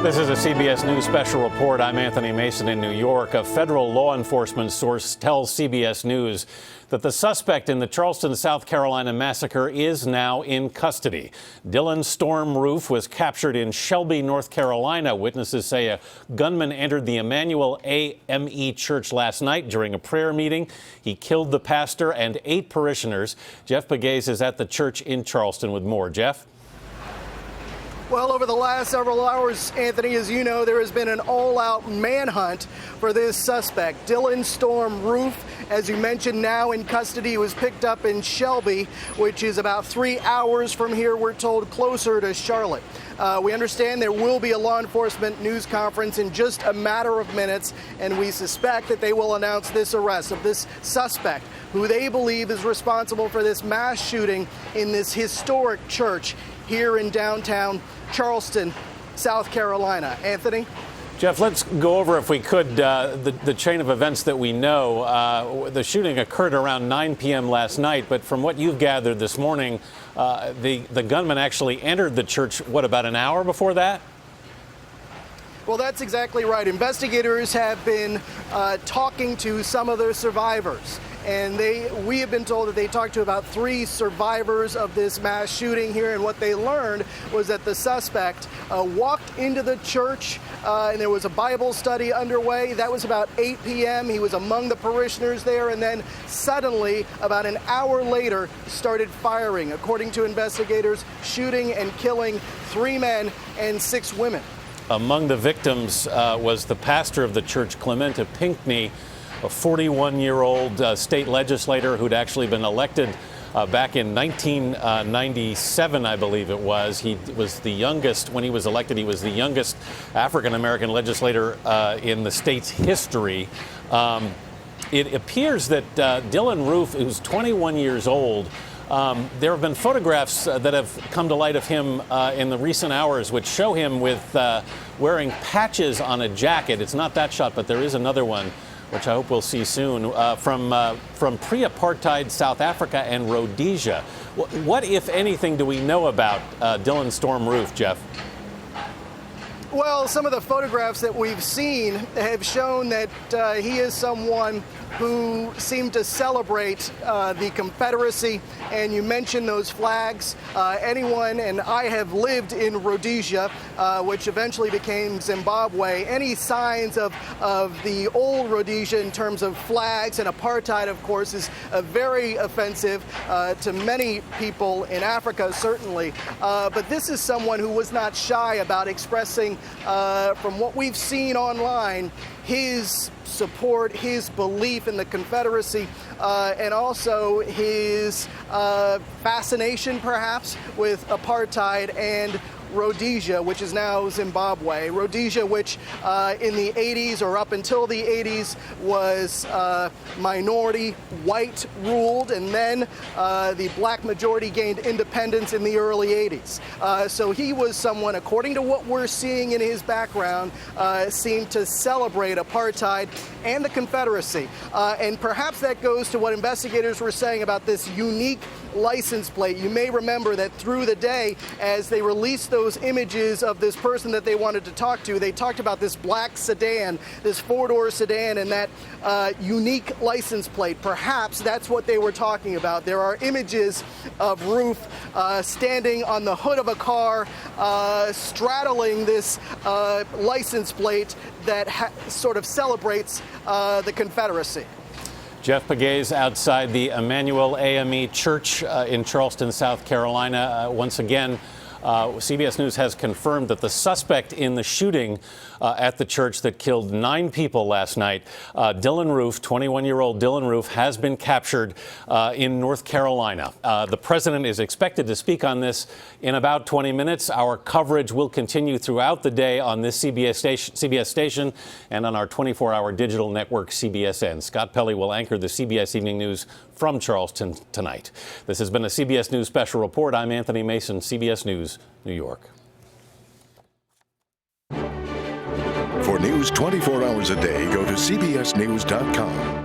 This is a CBS News special report. I'm Anthony Mason in New York. A federal law enforcement source tells CBS News that the suspect in the Charleston, South Carolina massacre is now in custody. Dylann Storm Roof was captured in Shelby, North Carolina. Witnesses say a gunman entered the Emmanuel AME Church last night during a prayer meeting. He killed the pastor and 8 parishioners. Jeff Pegues is at the church in Charleston with more. Jeff? Well, over the last several hours, Anthony, as you know, there has been an all-out manhunt for this suspect. Dylann Storm Roof, as you mentioned, now in custody. He was picked up in Shelby, which is about 3 hours from here, we're told, closer to Charlotte. We understand there will be a law enforcement news conference in just a matter of minutes, and we suspect that they will announce this arrest of this suspect, who they believe is responsible for this mass shooting in this historic church here in downtown Charleston, South Carolina. Anthony? Jeff, let's go over, if we could, the chain of events that we know. The shooting occurred around 9 p.m. last night, but from what you've gathered this morning, the gunman actually entered the church, about an hour before that? Well, that's exactly right. Investigators have been talking to some of the survivors, and we have been told that they talked to about 3 survivors of this mass shooting here, and what they learned was that the suspect walked into the church, and there was a Bible study underway. That was about 8 p.m. He was among the parishioners there, and then suddenly, about an hour later, started firing, according to investigators, shooting and killing 3 men and 6 women. Among the victims was the pastor of the church, Clementa Pinckney, a 41-year-old state legislator who'd actually been elected back in 1997, I believe it was. He was the youngest, when he was elected, he was the youngest African-American legislator in the state's history. It appears that Dylann Roof, who's 21 years old, there have been photographs that have come to light of him in the recent hours, which show him with wearing patches on a jacket. It's not that shot, but there is another one, which I hope we'll see soon, from pre-apartheid South Africa and Rhodesia. What, if anything, do we know about Dylann Storm Roof, Jeff? Well, some of the photographs that we've seen have shown that he is someone who seemed to celebrate the Confederacy, and you mentioned those flags. Anyone, and I have lived in Rhodesia, which eventually became Zimbabwe. Any signs of the old Rhodesia in terms of flags and apartheid, of course, is very offensive to many people in Africa, certainly. But this is someone who was not shy about expressing, from what we've seen online, his support, his belief in the Confederacy, and also his fascination, perhaps, with apartheid and Rhodesia, which is now Zimbabwe. Rhodesia, which in the 80s or up until the 80s was minority white ruled, and then the black majority gained independence in the early 80s. So he was someone, according to what we're seeing in his background, seemed to celebrate apartheid and the Confederacy. And perhaps that goes to what investigators were saying about this unique license plate. You may remember that through the day, as they released those images of this person that they wanted to talk to, they talked about this black sedan, this 4-door sedan, and that unique license plate. Perhaps that's what they were talking about. There are images of Roof standing on the hood of a car, straddling this license plate that sort of celebrates the Confederacy. Jeff Pegues outside the Emmanuel AME Church in Charleston, South Carolina. Once again, CBS News has confirmed that the suspect in the shooting at the church that killed 9 people last night, Dylann Roof, 21-year-old Dylann Roof, has been captured in North Carolina. The president is expected to speak on this in about 20 minutes. Our coverage will continue throughout the day on this CBS station and on our 24-hour digital network, CBSN. Scott Pelley will anchor the CBS Evening News from Charleston tonight. This has been a CBS News special report. I'm Anthony Mason, CBS News, New York. For news 24 hours a day, go to CBSNews.com.